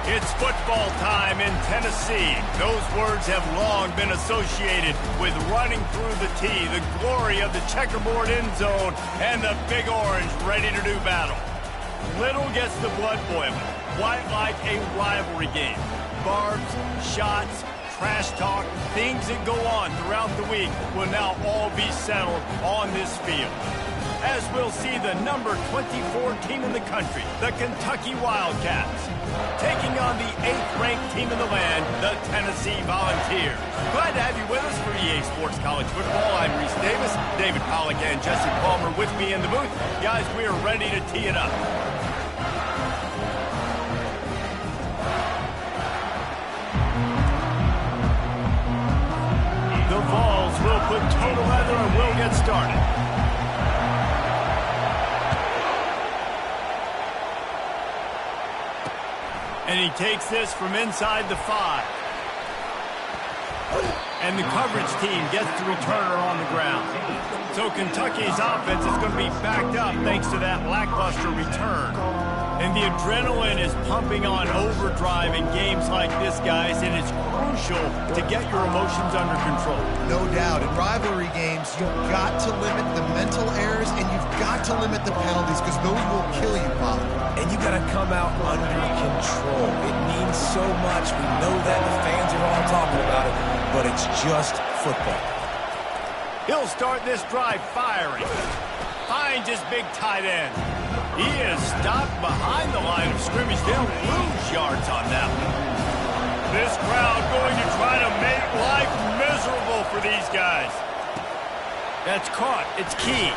It's football time in Tennessee. Those words have long been associated with running through the tee, the glory of the checkerboard end zone, and the Big Orange ready to do battle. Little gets the blood boiling, quite like a rivalry game. Barbs, shots, trash talk, things that go on throughout the week will now all be settled on this field. As we'll see the number 24 team in the country, the Kentucky Wildcats, taking on the 8th-ranked team in the land, the Tennessee Volunteers. Glad to have you with us for EA Sports College Football. I'm Reese Davis, David Pollack and Jesse Palmer with me in the booth. Guys, we are ready to tee it up. The Vols will put total leather and we'll get started. And he takes this from inside the 5. And the coverage team gets the returner on the ground. So Kentucky's offense is going to be backed up thanks to that lackluster return. And the adrenaline is pumping on overdrive in games like this, guys, and it's crucial to get your emotions under control. No doubt. In rivalry games, you've got to limit the mental errors and you've got to limit the penalties because those will kill you, Bob. And you got to come out under control. It means so much. We know that. The fans are all talking about it, but it's just football. He'll start this drive firing. Finds his big tight end. He is stopped behind the line of scrimmage. They'll lose yards on that one. This crowd going to try to make life miserable for these guys. That's caught. It's key.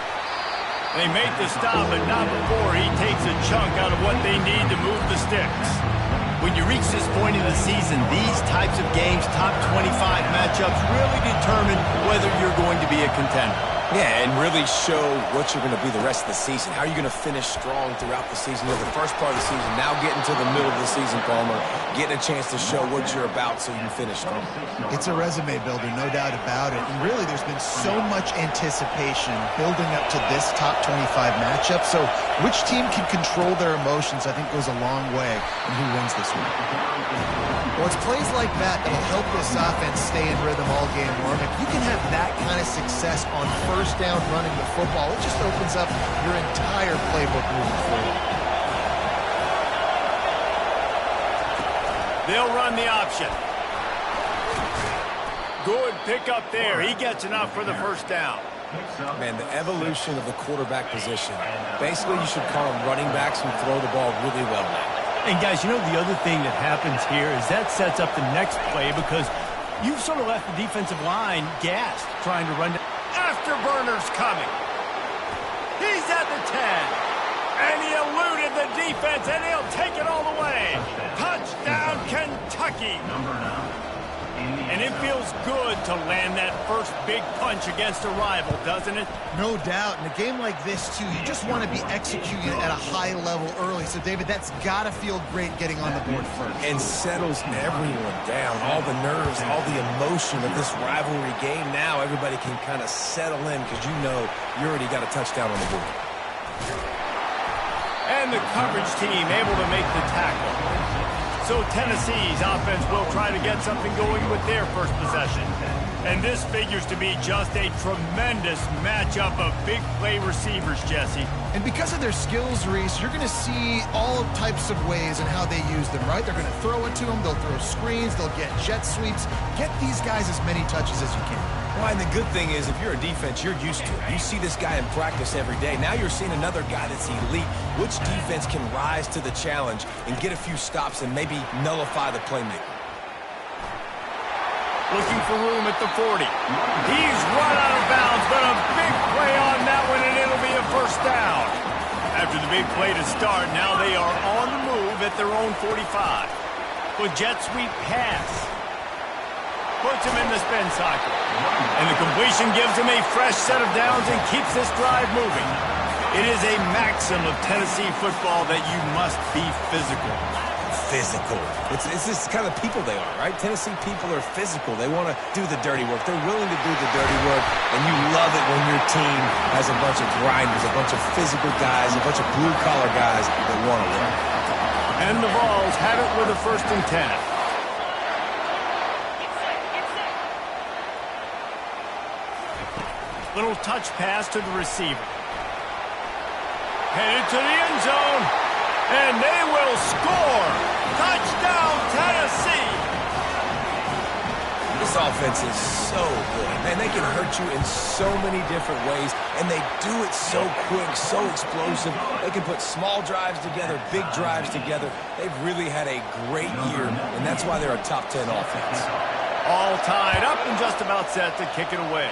They make the stop, but not before he takes a chunk out of what they need to move the sticks. When you reach this point in the season, these types of games, top 25 matchups, really determine whether you're going to be a contender. Yeah, and really show what you're going to be the rest of the season. How are you going to finish strong throughout the season? You know, the first part of the season, now getting to the middle of the season, Palmer, getting a chance to show what you're about so you can finish strong. It's a resume builder, no doubt about it. And really, there's been so much anticipation building up to this top 25 matchup. So which team can control their emotions, I think, goes a long way in who wins this one. Well, it's plays like that that'll help this offense stay in rhythm all game long. If you can have that kind of success on first down running the football, it just opens up your entire playbook moving forward. They'll run the option. Good pick up there. He gets enough for the first down. Man, the evolution of the quarterback position. Basically, you should call them running backs who throw the ball really well now. And guys, you know the other thing that happens here is that sets up the next play because you've sort of left the defensive line gassed trying to run. Afterburner's coming. He's at the 10. And he eluded the defense, and he'll take it all the way. Touchdown, Kentucky. And it feels good to land that first big punch against a rival, doesn't it? No doubt. In a game like this, too, you just want to be executing at a high level early. So, David, that's got to feel great getting on the board first. And settles everyone down. All the nerves, all the emotion of this rivalry game. Now everybody can kind of settle in because you know you already got a touchdown on the board. And the coverage team able to make the tackle. So Tennessee's offense will try to get something going with their first possession. And this figures to be just a tremendous matchup of big play receivers, Jesse. And because of their skills, Reese, you're going to see all types of ways in how they use them, right? They're going to throw it to them, they'll throw screens, they'll get jet sweeps. Get these guys as many touches as you can. Well, and the good thing is, if you're a defense, you're used to it. You see this guy in practice every day. Now you're seeing another guy that's elite. Which defense can rise to the challenge and get a few stops and maybe nullify the playmaker? Looking for room at the 40. He's run out of bounds, but a big play on that one, and it'll be a first down. After the big play to start, now they are on the move at their own 45. With jet sweep pass. Puts him in the spin cycle. And the completion gives him a fresh set of downs and keeps this drive moving. It is a maxim of Tennessee football that you must be physical. Physical. It's just kind of people they are, right? Tennessee people are physical. They want to do the dirty work. They're willing to do the dirty work, and you love it when your team has a bunch of grinders, a bunch of physical guys, a bunch of blue-collar guys that want to win. And And the Vols have it with a 1st and 10. Little touch pass to the receiver. Headed to the end zone. And they will score. Touchdown, Tennessee. This offense is so good. Man, they can hurt you in so many different ways, and they do it so quick, so explosive. They can put small drives together, big drives together. They've really had a great year, and that's why they're a top 10 offense. All tied up and just about set to kick it away.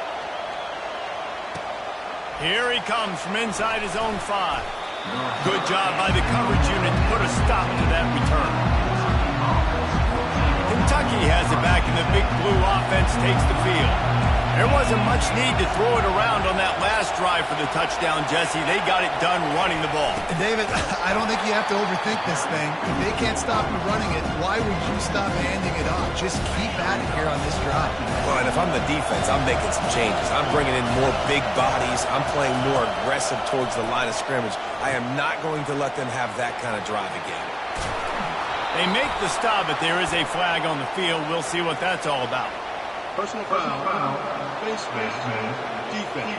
Here he comes from inside his own 5. Good job by the coverage unit to put a stop to that return. Kentucky has it back, and the Big Blue offense takes the field. There wasn't much need to throw it around on that last drive for the touchdown, Jesse. They got it done running the ball. And David, I don't think you have to overthink this thing. If they can't stop you running it, why would you stop handing it off? Just keep at it here on this drive. Well, and if I'm the defense, I'm making some changes. I'm bringing in more big bodies. I'm playing more aggressive towards the line of scrimmage. I am not going to let them have that kind of drive again. They make the stop, but there is a flag on the field. We'll see what that's all about. Personal foul, face mask, defense.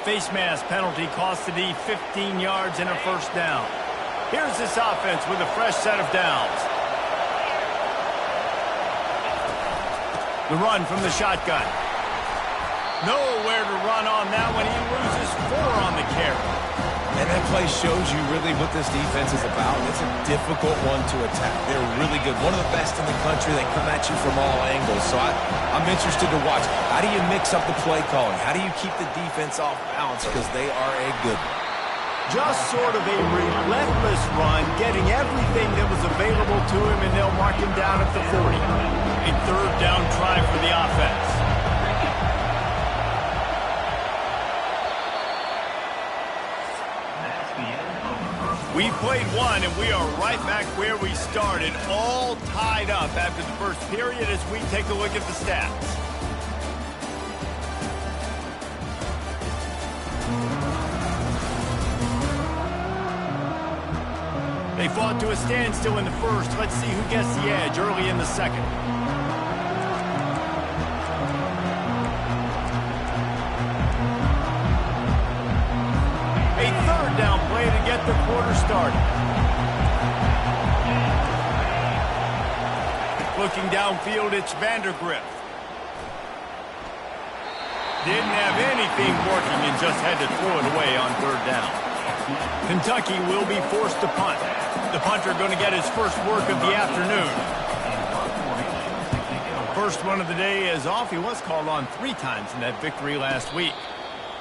Face mask penalty cost the D 15 yards and a 1st down. Here's this offense with a fresh set of downs. The run from the shotgun. Nowhere to run on that one. He loses 4 on the carry. And that play shows you really what this defense is about. It's a difficult one to attack. They're really good. One of the best in the country. They come at you from all angles. So I'm interested to watch. How do you mix up the play calling? How do you keep the defense off balance? Because they are a good one. Just sort of a relentless run, getting everything that was available to him, and they'll mark him down at the 40. A 3rd down try for the offense. We played one, and we are right back where we started, all tied up after the 1st period as we take a look at the stats. They fought to a standstill in the 1st. Let's see who gets the edge early in the 2nd. A 3rd down play to get the quarter started. Looking downfield, it's Vandergrift. Didn't have anything working and just had to throw it away on 3rd down. Kentucky will be forced to punt. The punter going to get his first work of the afternoon. First one of the day is off. He was called on 3 times in that victory last week.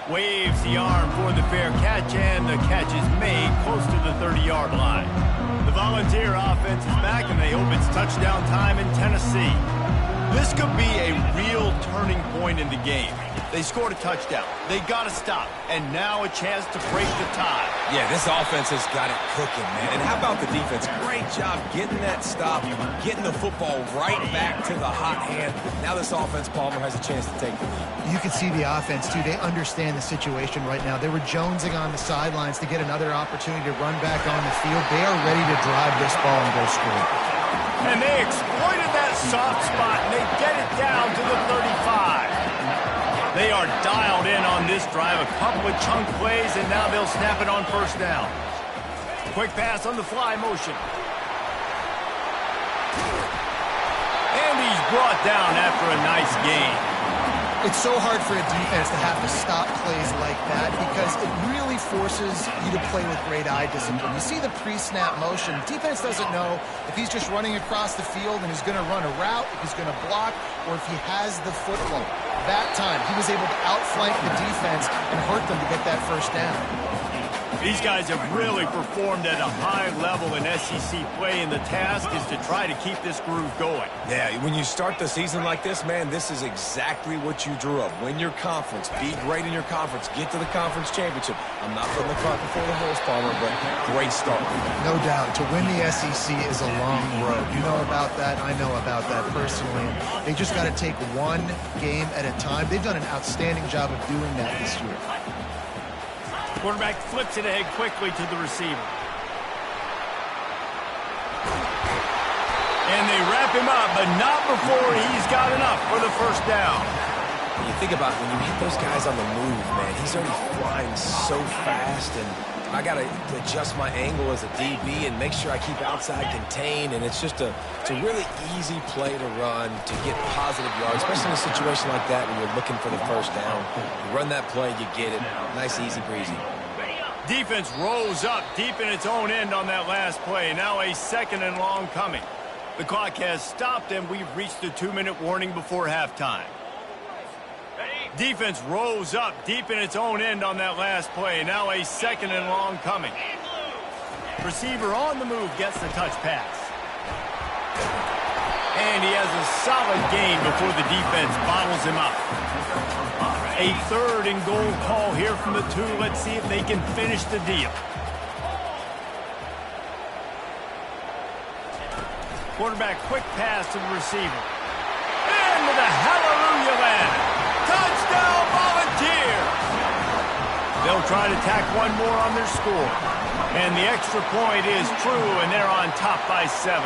Waves the arm for the fair catch, and the catch is made close to the 30-yard line. The Volunteer offense is back, and they hope it's touchdown time in Tennessee. This could be a real turning point in the game. They scored a touchdown. They got to stop. And now a chance to break the tie. Yeah, this offense has got it cooking, man. And how about the defense? Great job getting that stop, getting the football right back to the hot hand. Now this offense, Palmer, has a chance to take the lead. You can see the offense, too. They understand the situation right now. They were jonesing on the sidelines to get another opportunity to run back on the field. They are ready to drive this ball and go score. And they exploited that soft spot, and they get it down to the 35. They are dialed in on this drive, a couple of chunk plays, and now they'll snap it on 1st down. Quick pass on the fly motion. And he's brought down after a nice gain. It's so hard for a defense to have to stop plays like that because it really forces you to play with great eye discipline. You see the pre-snap motion. Defense doesn't know if he's just running across the field and he's going to run a route, if he's going to block, or if he has the football. That time, he was able to outflank the defense and hurt them to get that 1st down. These guys have really performed at a high level in SEC play, and the task is to try to keep this groove going. Yeah, when you start the season like this, man, this is exactly what you drew up. Win your conference, be great in your conference, get to the conference championship. I'm not putting the cart before the horse, Palmer, but great start. No doubt. To win the SEC is a long road. You know about that. I know about that personally. They just got to take one game at a time. They've done an outstanding job of doing that this year. Quarterback flips it ahead quickly to the receiver. And they wrap him up, but not before he's got enough for the first down. You think about when you hit those guys on the move, man, he's already flying so fast, and I got to adjust my angle as a DB and make sure I keep outside contained, and it's a really easy play to run to get positive yards, especially in a situation like that when you're looking for the first down. You run that play, you get it. Nice, easy breezy. Defense rose up deep in its own end on that last play. Now a 2nd and long coming. The clock has stopped, and we've reached the 2-minute warning before halftime. Defense rose up deep in its own end on that last play. Now a 2nd and long coming. Receiver on the move gets the touch pass. And he has a solid gain before the defense bottles him up. A 3rd and goal call here from the 2. Let's see if they can finish the deal. Quarterback quick pass to the receiver. Into the hallelujah land. Touchdown Volunteers! They'll try to tack one more on their score. And the extra point is true, and they're on top by 7.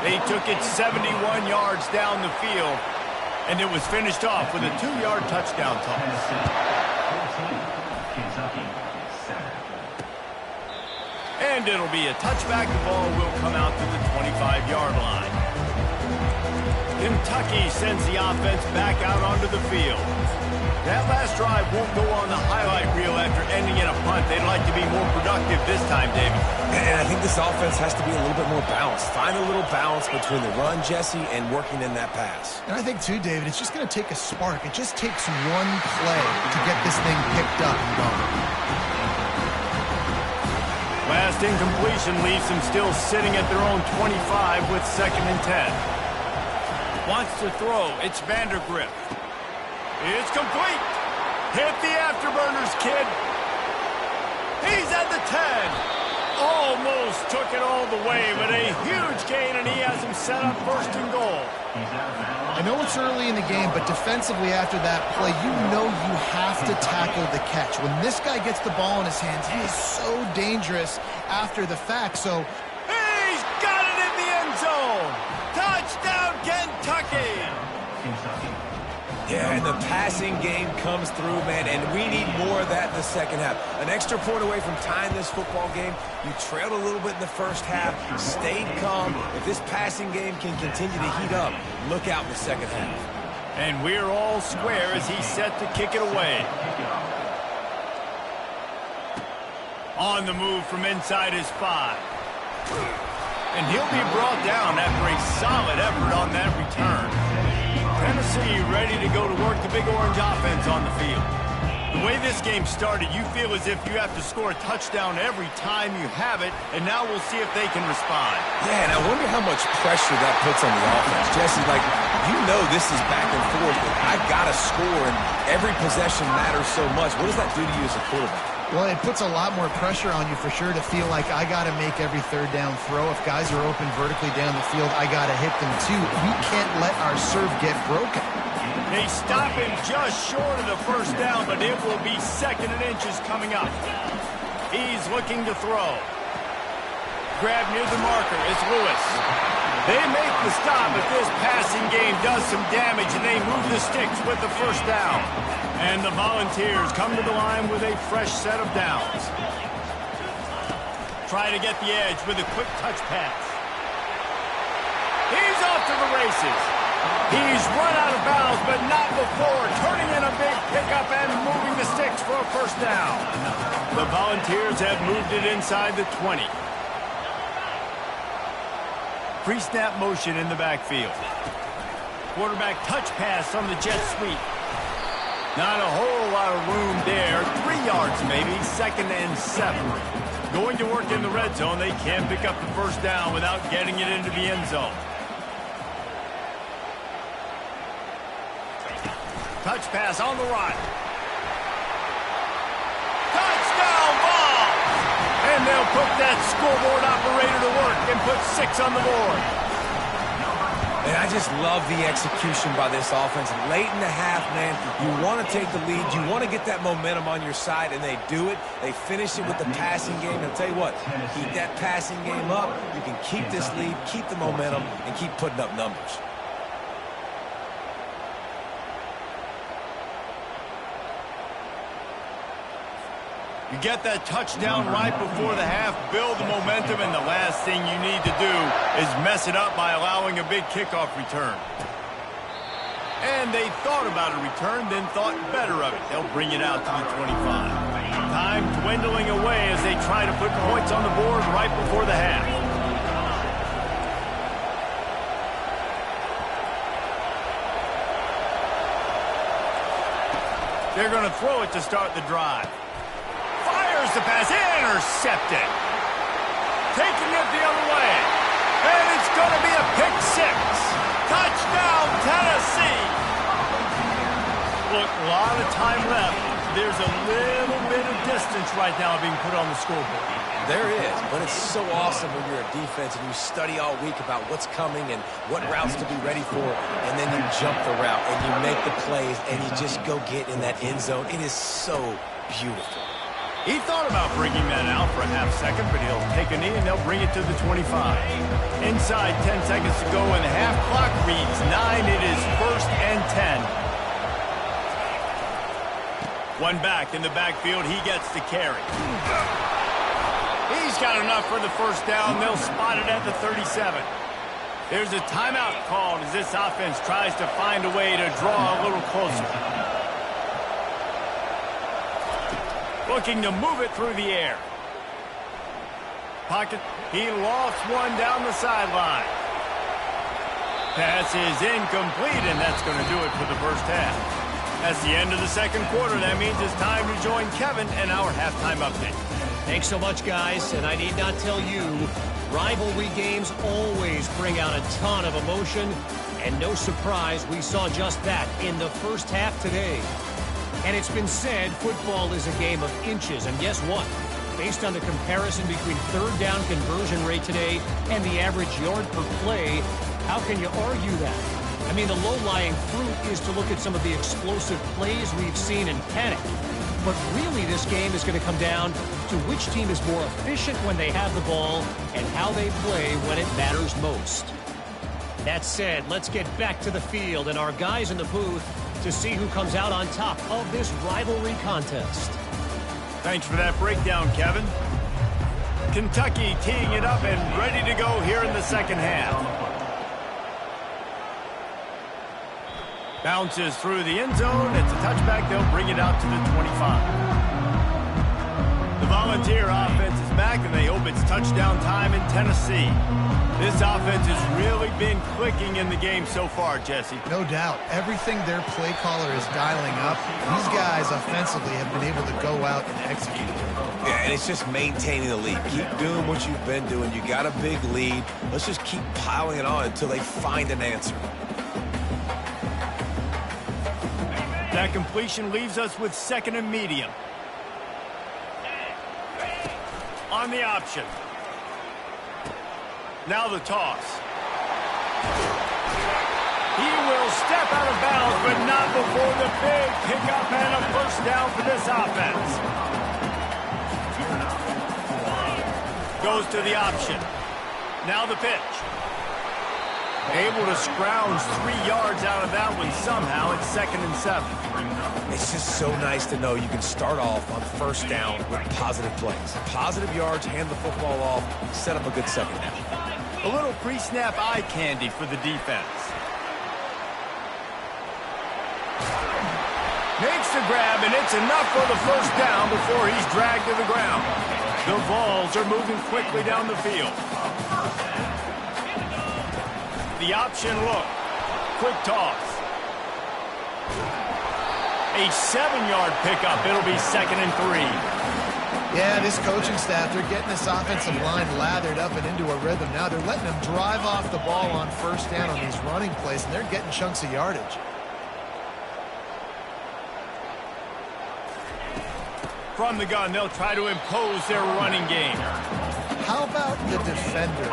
They took it 71 yards down the field, and it was finished off with a 2-yard touchdown toss. And it'll be a touchback. The ball will come out to the 25-yard line. Kentucky sends the offense back out onto the field. That last drive won't go on the highlight reel after ending in a punt. They'd like to be more productive this time, David. And I think this offense has to be a little bit more balanced. Find a little balance between the run, Jesse, and working in that pass. And I think, too, David, it's just going to take a spark. It just takes one play to get this thing picked up and going. Last incompletion leaves them still sitting at their own 25 with 2nd and 10. Wants to throw. It's Vandergrift. It's complete. Hit the afterburners, kid. He's at the 10. Almost took it all the way, but a huge gain, and he has him set up 1st and goal. I know it's early in the game, but defensively after that play, you know you have to tackle the catch. When this guy gets the ball in his hands, he is so dangerous after the fact. So he's got it in the end zone. Touchdown, Kentucky. Yeah, and the passing game comes through, man, and we need more of that in the second half. An extra point away from tying this football game. You trailed a little bit in the first half, stayed calm. If this passing game can continue to heat up, look out in the second half. And we're all square as he's set to kick it away. On the move from inside his 5. And he'll be brought down after a solid effort on that return. Tennessee ready to go to work the Big Orange offense on the field. The way this game started, you feel as if you have to score a touchdown every time you have it, and now we'll see if they can respond. Yeah, and I wonder how much pressure that puts on the offense. Jesse, you know this is back and forth, but I got to score, and every possession matters so much. What does that do to you as a quarterback? Well, it puts a lot more pressure on you for sure to feel like I got to make every 3rd down throw. If guys are open vertically down the field, I got to hit them too. We can't let our serve get broken. They stop him just short of the 1st down, but it will be 2nd and inches coming up. He's looking to throw. Grab near the marker. It's Lewis. They make the stop, but this passing game does some damage, and they move the sticks with the 1st down. And the Volunteers come to the line with a fresh set of downs. Try to get the edge with a quick touch pass. He's off to the races. He's run out of bounds, but not before turning in a big pickup and moving the sticks for a 1st down. The Volunteers have moved it inside the 20. Pre-snap motion in the backfield. Quarterback touch pass on the jet sweep. Not a whole lot of room there. 3 yards maybe, 2nd and 7. Going to work in the red zone. They can't pick up the 1st down without getting it into the end zone. Touch pass on the right. Touchdown ball! And they'll put that scoreboard operator to work and put 6 on the board. And I just love the execution by this offense. Late in the half, man, you want to take the lead. You want to get that momentum on your side, and they do it. They finish it with the passing game. And I'll tell you what, keep that passing game up. You can keep this lead, keep the momentum, and keep putting up numbers. You get that touchdown right before the half, build the momentum, and the last thing you need to do is mess it up by allowing a big kickoff return. And they thought about a return, then thought better of it. They'll bring it out to the 25. Time dwindling away as they try to put points on the board right before the half. They're going to throw it to start the drive. Fires the pass, intercepted. Taking it the other way. And it's going to be a pick six. Touchdown, Tennessee. Look, a lot of time left. There's a little bit of distance right now being put on the scoreboard. There is, but it's so awesome when you're a defense and you study all week about what's coming and what routes to be ready for, and then you jump the route and you make the plays and you just go get in that end zone. It is so beautiful. He thought about bringing that out for a half second, but he'll take a knee and they'll bring it to the 25. Inside 10 seconds to go and the half clock reads 9. It is 1st and 10. One back in the backfield. He gets the carry. He's got enough for the first down. They'll spot it at the 37. There's a timeout called as this offense tries to find a way to draw a little closer. Looking to move it through the air. Pocket. He lost one down the sideline. Pass is incomplete, and that's going to do it for the first half. That's the end of the second quarter. That means it's time to join Kevin and our halftime update. Thanks so much, guys. And I need not tell you, rivalry games always bring out a ton of emotion. And no surprise, we saw just that in the first half today. And it's been said football is a game of inches. And guess what? Based on the comparison between third down conversion rate today and the average yard per play, how can you argue that? I mean, the low-lying fruit is to look at some of the explosive plays we've seen and panic. But really, this game is going to come down to which team is more efficient when they have the ball and how they play when it matters most. That said, let's get back to the field and our guys in the booth to see who comes out on top of this rivalry contest. Thanks for that breakdown, Kevin. Kentucky teeing it up and ready to go here in the second half. Bounces through the end zone. It's a touchback. They'll bring it out to the 25. The Volunteer offense is back, and they hope it's touchdown time in Tennessee. This offense has really been clicking in the game so far, Jesse. No doubt. Everything their play caller is dialing up, these guys offensively have been able to go out and execute. Yeah, and it's just maintaining the lead. Keep doing what you've been doing. You got a big lead. Let's just keep piling it on until they find an answer. That completion leaves us with 2nd and medium. On the option. Now the toss. He will step out of bounds, but not before the big pickup and a first down for this offense. Goes to the option. Now the pitch. Able to scrounge 3 yards out of that one somehow. It's 2nd and 7. It's just so nice to know you can start off on first down with positive plays. Positive yards, hand the football off, set up a good second half. A little pre-snap eye candy for the defense. Makes the grab, and it's enough for the first down before he's dragged to the ground. The Vols are moving quickly down the field. The option look. Quick toss. A 7-yard pickup. It'll be 2nd and 3. Yeah, this coaching staff, they're getting this offensive line lathered up and into a rhythm. Now they're letting them drive off the ball on first down on these running plays, and they're getting chunks of yardage. From the gun, they'll try to impose their running game. How about the defender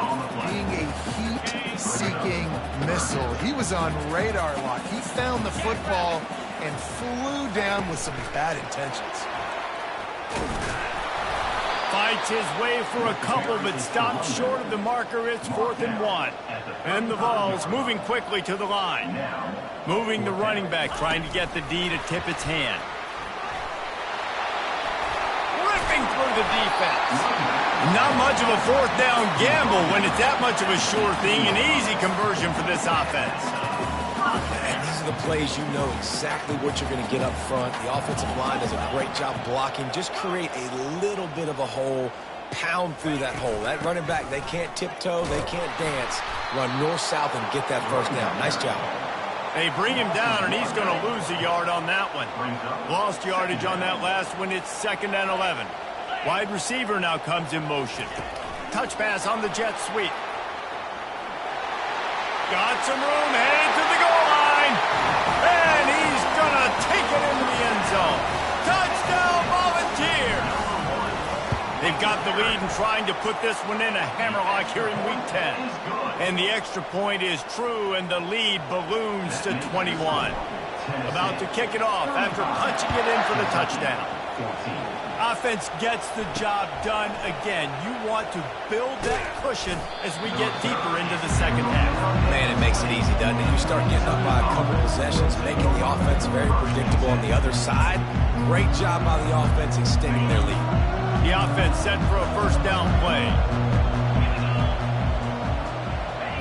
being a heat heat-seeking missile. He was on radar lock. He found the football and flew down with some bad intentions. Fights his way for a couple, but stops short of the marker. It's 4th and 1. And the Vols moving quickly to the line. Moving the running back, trying to get the D to tip its hand. Ripping through the defense. Not much of a 4th down gamble when it's that much of a sure thing. An easy conversion for this offense. And these are the plays you know exactly what you're going to get up front. The offensive line does a great job blocking. Just create a little bit of a hole, pound through that hole. That running back, they can't tiptoe, they can't dance. Run north-south and get that first down. Nice job. They bring him down, and he's going to lose a yard on that one. Lost yardage on that last one. It's 2nd and 11. Wide receiver now comes in motion. Touch pass on the jet sweep. Got some room, headed to the goal line. And he's going to take it into the end zone. Touchdown, Volunteers! They've got the lead and trying to put this one in a hammerlock here in Week 10. And the extra point is true, and the lead balloons to 21. About to kick it off after punching it in for the touchdown. Offense gets the job done again. You want to build that cushion as we get deeper into the second half. Man, it makes it easy, doesn't it? You start getting up by a couple possessions, making the offense very predictable on the other side. Great job by the offense extending their lead. The offense set for a 1st down play.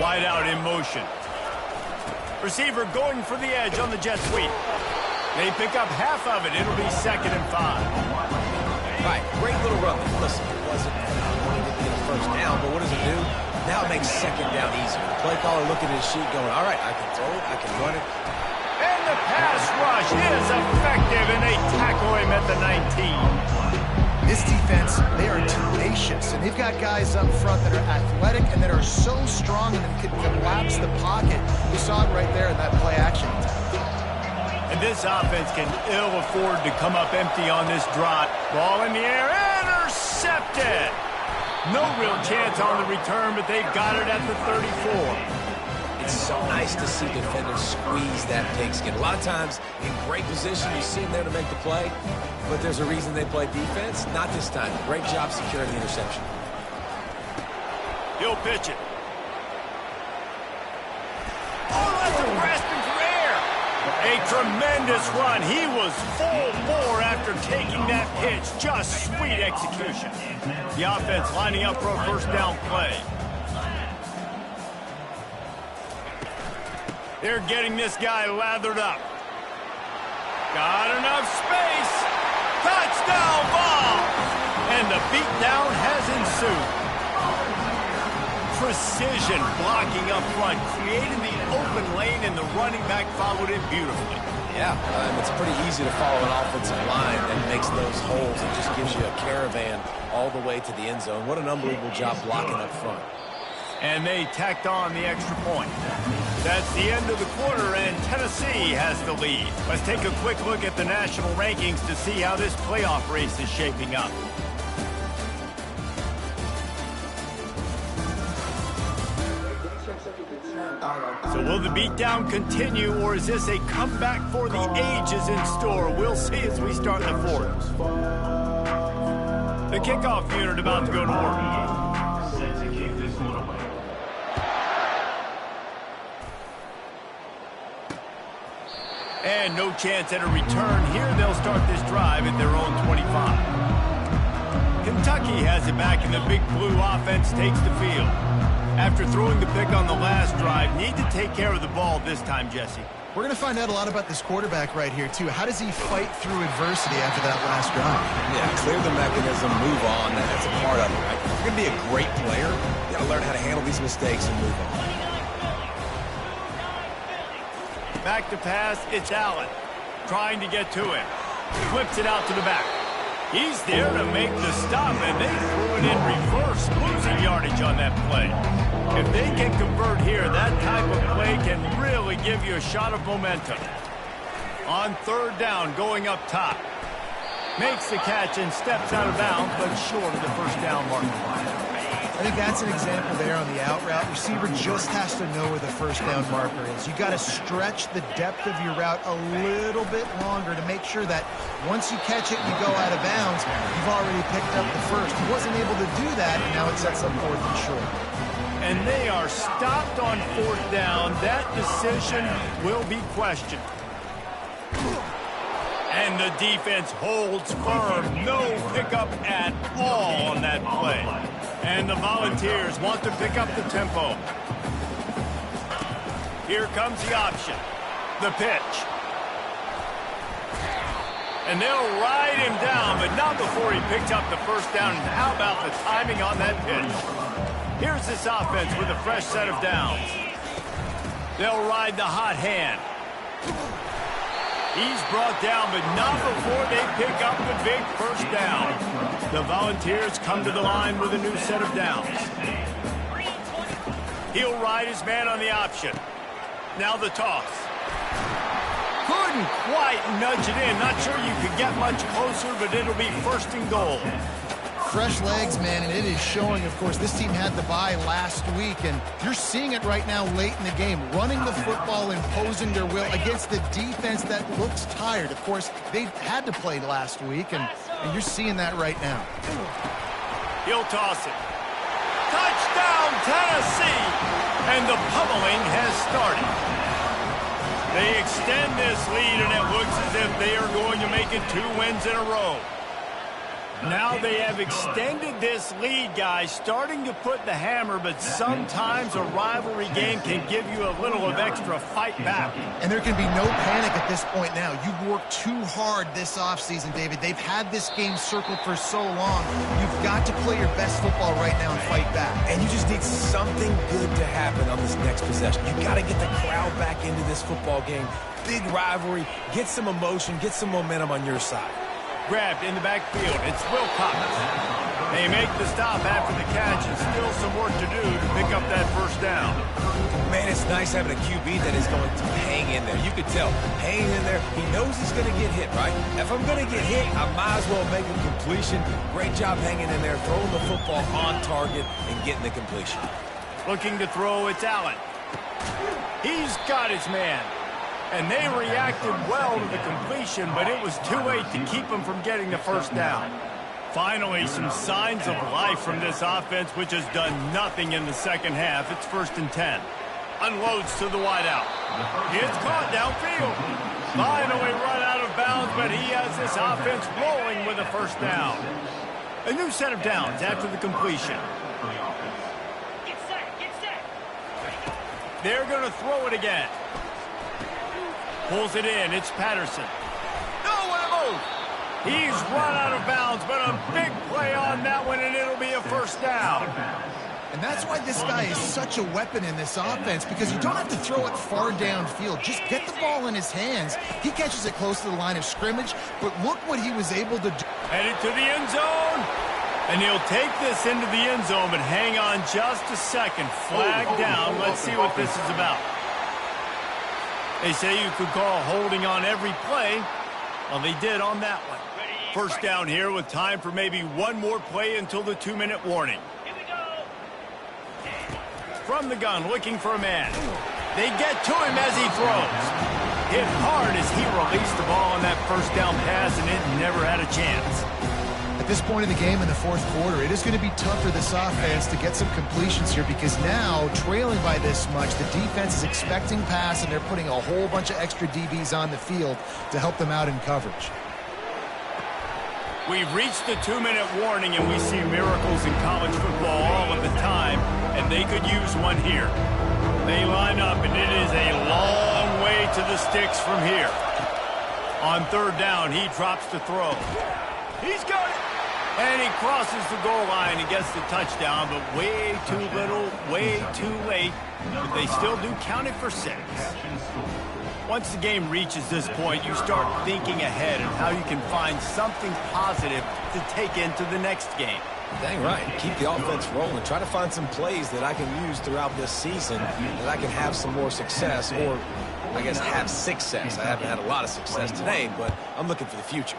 Wide out in motion. Receiver going for the edge on the jet sweep. They pick up half of it. It'll be 2nd and 5. Right, great little run. Listen, it wasn't going to get a 1st down, but what does it do? Now it makes 2nd down easier. The play caller looking at his sheet going, all right, I can throw it, I can run it. And the pass rush is effective, and they tackle him at the 19. This defense, they are tenacious, and they've got guys up front that are athletic and that are so strong and can collapse the pocket. We saw it right there in that play action. And this offense can ill afford to come up empty on this drive. Ball in the air, intercepted. No real chance on the return, but they've got it at the 34. It's so nice to see defenders squeeze that pigskin. A lot of times, in great position, you see them there to make the play, but there's a reason they play defense. Not this time. Great job securing the interception. He'll pitch it. Oh, that's a grasping for air. A tremendous run. He was full bore after taking that pitch. Just sweet execution. The offense lining up for a 1st down play. They're getting this guy lathered up. Got enough space. Touchdown ball. And the beatdown has ensued. Precision blocking up front, creating the open lane, and the running back followed it beautifully. Yeah, it's pretty easy to follow an offensive line that makes those holes and just gives you a caravan all the way to the end zone. What an unbelievable job blocking up front. And they tacked on the extra point. That's the end of the quarter, and Tennessee has the lead. Let's take a quick look at the national rankings to see how this playoff race is shaping up. So will the beatdown continue, or is this a comeback for the ages in store? We'll see as we start the 4th. The kickoff unit about to go to work. Set to kick this one away. And no chance at a return here. They'll start this drive at their own 25. Kentucky has it back, and the Big Blue offense takes the field. After throwing the pick on the last drive, need to take care of the ball this time, Jesse. We're going to find out a lot about this quarterback right here, too. How does he fight through adversity after that last drive? Yeah, clear the mechanism, move on. That's a part of it, right? If you're going to be a great player, you got to learn how to handle these mistakes and move on. Back to pass, it's Allen. Trying to get to him. Flips it out to the back. He's there to make the stop, and they threw it in reverse, losing yardage on that play. If they can convert here, that type of play can really give you a shot of momentum. On 3rd down, going up top. Makes the catch and steps out of bounds, but short of the 1st down mark. I think that's an example there on the out route. Receiver just has to know where the first down marker is. You got to stretch the depth of your route a little bit longer to make sure that once you catch it and you go out of bounds, you've already picked up the first. He wasn't able to do that, and now it sets up 4th and short. And they are stopped on 4th down. That decision will be questioned. And the defense holds firm. No pickup at all on that play. And the Volunteers want to pick up the tempo. Here comes the option. The pitch. And they'll ride him down, but not before he picks up the first down. And how about the timing on that pitch? Here's this offense with a fresh set of downs. They'll ride the hot hand. He's brought down, but not before they pick up the big first down. The Volunteers come to the line with a new set of downs. He'll ride his man on the option. Now the toss. Couldn't quite nudge it in. Not sure you could get much closer, but it'll be 1st and goal. Fresh legs, man, and it is showing. Of course, this team had the bye last week, and you're seeing it right now late in the game. Running the football, imposing their will against the defense that looks tired. Of course, they had to play last week, and you're seeing that right now. He'll toss it. Touchdown, Tennessee! And the pummeling has started. They extend this lead, and it looks as if they are going to make it 2 wins in a row. Now they have extended this lead, guys, starting to put the hammer, but sometimes a rivalry game can give you a little of extra fight back. And there can be no panic at this point now. You've worked too hard this offseason, David. They've had this game circled for so long. You've got to play your best football right now and fight back. And you just need something good to happen on this next possession. You got to get the crowd back into this football game. Big rivalry. Get some emotion. Get some momentum on your side. Grabbed in the backfield. It's Wilcox. They make the stop after the catch, and still some work to do to pick up that first down. Man, it's nice having a QB that is going to hang in there. You could tell, hanging in there, he knows he's going to get hit, right? If I'm going to get hit, I might as well make a completion. Great job hanging in there, throwing the football on target and getting the completion. Looking to throw, it's Allen. He's got his man. And they reacted well to the completion, but it was too late to keep them from getting the first down. Finally, some signs of life from this offense, which has done nothing in the second half. It's 1st and 10. Unloads to the wideout. It's caught downfield. Finally run out of bounds, but he has this offense rolling with a first down. A new set of downs after the completion. Get set. They're going to throw it again. Pulls it in. It's Patterson. Nowhere to move. He's run out of bounds, but a big play on that one, and it'll be a first down. And that's why this guy is such a weapon in this offense, because you don't have to throw it far downfield. Just get the ball in his hands. He catches it close to the line of scrimmage, but look what he was able to do. Headed to the end zone. And he'll take this into the end zone, but hang on just a second. Flag down. Let's see what this is about. They say you could call holding on every play. Well, they did on that one. First down here with time for maybe one more play until the 2-minute warning. Here we go. From the gun, looking for a man. They get to him as he throws. Hit hard as he released the ball on that first down pass, and it never had a chance. At this point in the game in the 4th quarter, it is going to be tough for this offense to get some completions here, because now, trailing by this much, the defense is expecting pass, and they're putting a whole bunch of extra DBs on the field to help them out in coverage. We've reached the 2-minute warning, and we see miracles in college football all of the time, and they could use one here. They line up, and it is a long way to the sticks from here. On 3rd down, he drops to throw. He's got it. And he crosses the goal line and gets the touchdown, but way too little, way too late. But they still do count it for 6. Once the game reaches this point, you start thinking ahead and how you can find something positive to take into the next game. Dang right. Keep the offense rolling. Try to find some plays that I can use throughout this season that I can have some more success, or I guess have success. I haven't had a lot of success today, but I'm looking for the future.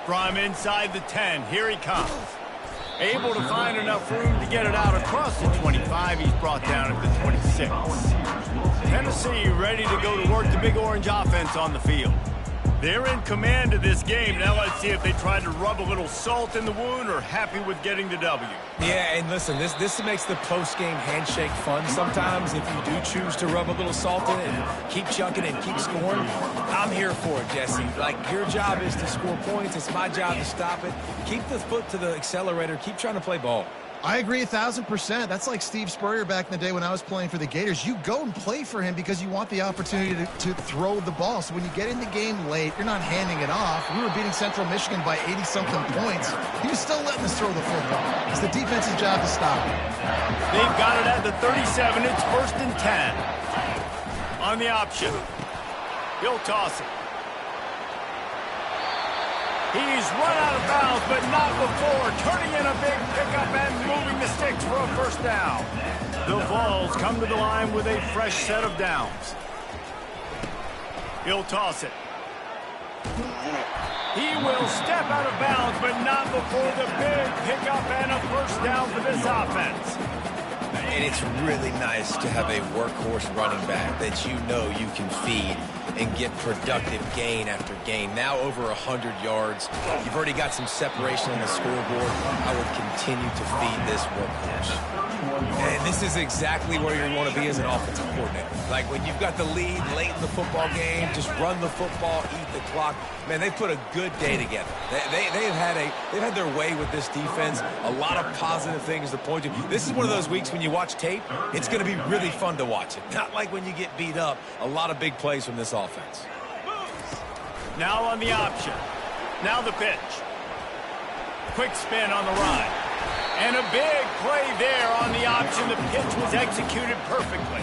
From inside the 10, here he comes. Able to find enough room to get it out across the 25. He's brought down at the 26. Tennessee ready to go to work the Big Orange offense on the field. They're in command of this game. Now let's see if they try to rub a little salt in the wound or happy with getting the W. Yeah, and listen, this makes the post-game handshake fun sometimes if you do choose to rub a little salt in it and keep chunking and keep scoring. I'm here for it, Jesse. Like, your job is to score points. It's my job to stop it. Keep the foot to the accelerator. Keep trying to play ball. I agree 1,000%. That's like Steve Spurrier back in the day when I was playing for the Gators. You go and play for him because you want the opportunity to throw the ball. So when you get in the game late, you're not handing it off. We were beating Central Michigan by 80-something points. He was still letting us throw the football. It's the defense's job to stop it. They've got it at the 37. It's 1st and 10. On the option. He'll toss it. He's run out of bounds, but not before. Turning in a big pickup and moving the sticks for a first down. The Vols come to the line with a fresh set of downs. He'll toss it. He will step out of bounds, but not before the big pickup and a first down for this offense. And it's really nice to have a workhorse running back that you know you can feed and get productive gain after gain. Now over 100 yards. You've already got some separation on the scoreboard. I would continue to feed this workhorse. And this is exactly where you want to be as an offensive coordinator. Like when you've got the lead late in the football game, just run the football, eat the clock. Man, they put a good day together. They've had their way with this defense. A lot of positive things to point to. This is one of those weeks when you watch tape, it's going to be really fun to watch it. Not like when you get beat up. A lot of big plays from this offense. Now on the option. Now the pitch. Quick spin on the run. And a big play there on the option. The pitch was executed perfectly.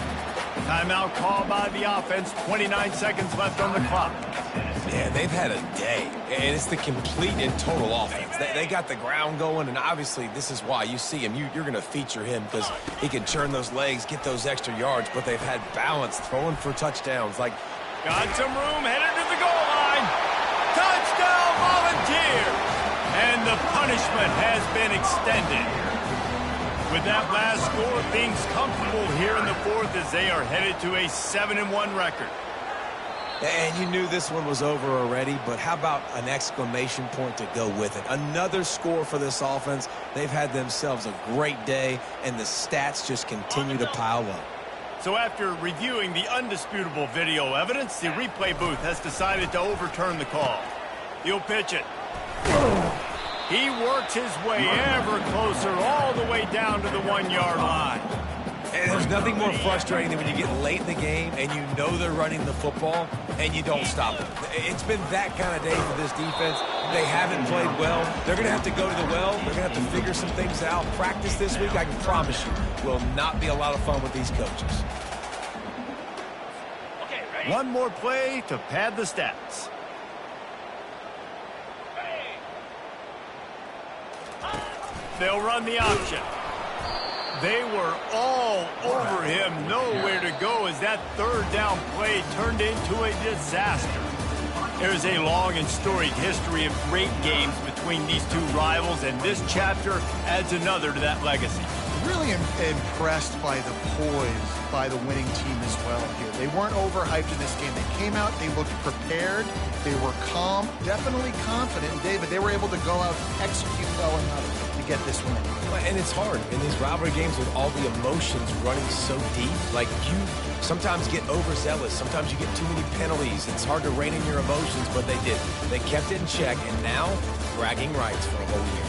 Timeout called by the offense. 29 seconds left on the clock. Yeah, they've had a day, and it's the complete and total offense. They got the ground going, and obviously this is why you see him. You're going to feature him because he can turn those legs, get those extra yards, but they've had balance throwing for touchdowns. Like, got some room, headed to the goal line. Touchdown, Volunteer! And the punishment has been extended. With that last score, things comfortable here in the fourth as they are headed to a 7-1 record. And you knew this one was over already, but how about an exclamation point to go with it? Another score for this offense. They've had themselves a great day, and the stats just continue to pile up. So after reviewing the undisputable video evidence, the replay booth has decided to overturn the call. He'll pitch it. He works his way ever closer all the way down to the 1-yard line. And there's nothing more frustrating than when you get late in the game and you know they're running the football and you don't stop them. It's been that kind of day for this defense. They haven't played well. They're going to have to go to the well. They're going to have to figure some things out. Practice this week, I can promise you, will not be a lot of fun with these coaches. Okay, ready? One more play to pad the stats. They'll run the option. They were all over him, nowhere to go as that third down play turned into a disaster. There's a long and storied history of great games between these two rivals, and this chapter adds another to that legacy. Really impressed by the poise by the winning team as well here. They weren't overhyped in this game. They came out, they looked prepared, they were calm, definitely confident. And David, they were able to go out and execute well enough to get this win. And it's hard in these rivalry games with all the emotions running so deep. Like, you sometimes get overzealous. Sometimes you get too many penalties. It's hard to rein in your emotions, but they did. They kept it in check, and now bragging rights for a whole year.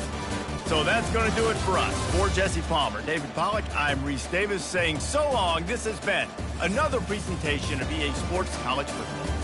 So that's going to do it for us. For Jesse Palmer, David Pollack, I'm Reese Davis saying so long. This has been another presentation of EA Sports College Football.